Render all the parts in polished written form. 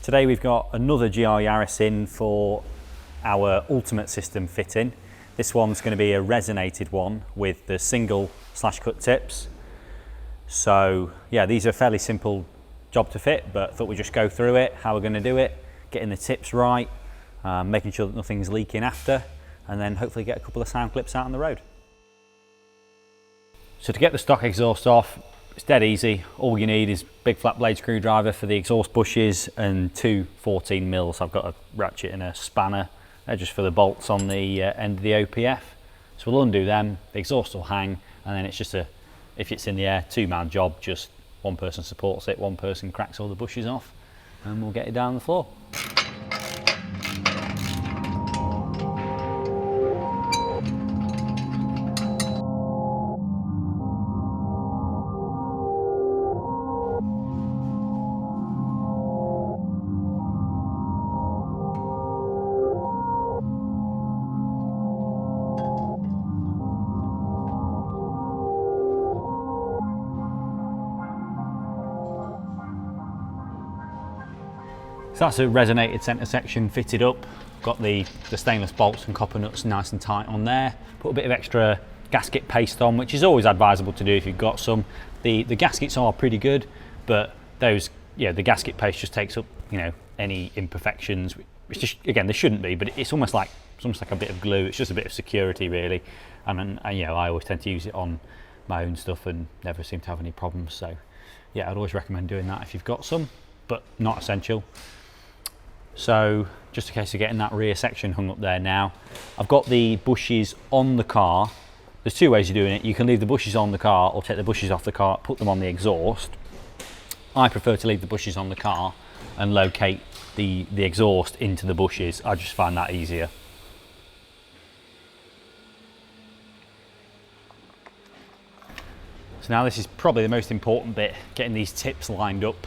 Today we've got another GR Yaris in for our ultimate system fitting. This one's going to be a resonated one with the single slash cut tips. So yeah, these are a fairly simple job to fit, but thought we'd just go through it, how we're going to do it, getting the tips right, making sure that nothing's leaking after, and then hopefully get a couple of sound clips out on the road. So to get the stock exhaust off, it's dead easy. All you need is big flat blade screwdriver for the exhaust bushes and two 14 mils. I've got a ratchet and a spanner. They're just for the bolts on the end of the OPF. So we'll undo them, the exhaust will hang, and then it's just if it's in the air, two-man job, just one person supports it, one person cracks all the bushes off, and we'll get it down the floor. So that's a resonated centre section fitted up. Got the stainless bolts and copper nuts nice and tight on there. Put a bit of extra gasket paste on, which is always advisable to do if you've got some. The gaskets are pretty good, but those, the gasket paste just takes up, any imperfections. Which just, again, there shouldn't be, but it's almost like a bit of glue. It's just a bit of security, really. And I always tend to use it on my own stuff and never seem to have any problems. So yeah, I'd always recommend doing that if you've got some, but not essential. So just a case of getting that rear section hung up there now. I've got the bushes on the car. There's two ways of doing it. You can leave the bushes on the car or take the bushes off the car, put them on the exhaust. I prefer to leave the bushes on the car and locate the exhaust into the bushes. I just find that easier. So now this is probably the most important bit, getting these tips lined up.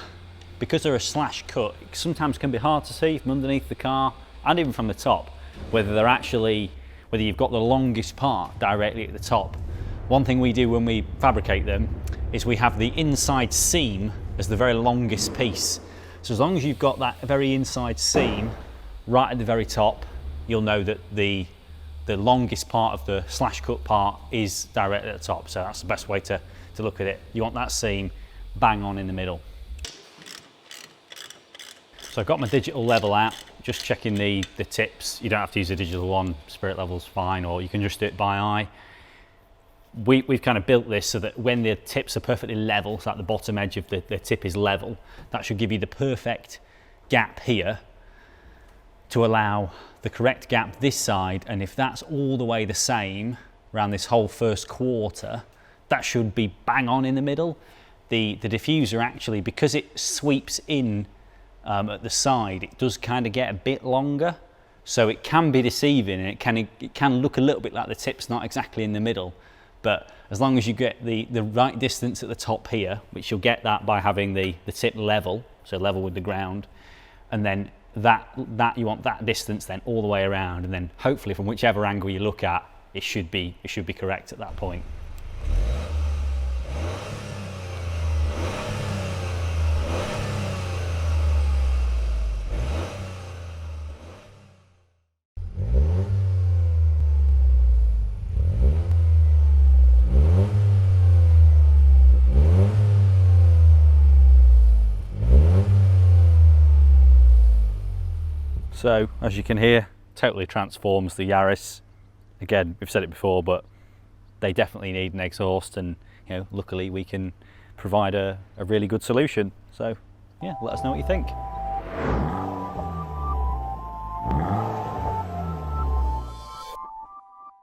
Because they're a slash cut, it sometimes can be hard to see from underneath the car and even from the top, whether you've got the longest part directly at the top. One thing we do when we fabricate them is we have the inside seam as the very longest piece. So as long as you've got that very inside seam right at the very top, you'll know that the longest part of the slash cut part is directly at the top. So that's the best way to look at it. You want that seam bang on in the middle. So I've got my digital level out, just checking the tips. You don't have to use a digital one, spirit level's fine, or you can just do it by eye. We've kind of built this so that when the tips are perfectly level, so that the bottom edge of the tip is level, that should give you the perfect gap here to allow the correct gap this side, and if that's all the way the same around this whole first quarter, that should be bang on in the middle. The diffuser actually, because it sweeps in at the side, it does kind of get a bit longer, so it can be deceiving, and it can look a little bit like the tip's not exactly in the middle. But as long as you get the right distance at the top here, which you'll get that by having the tip level, so level with the ground, and then that you want that distance then all the way around, and then hopefully from whichever angle you look at, it should be correct at that point. So as you can hear, totally transforms the Yaris. Again, we've said it before, but they definitely need an exhaust, and luckily we can provide a really good solution. So yeah, let us know what you think.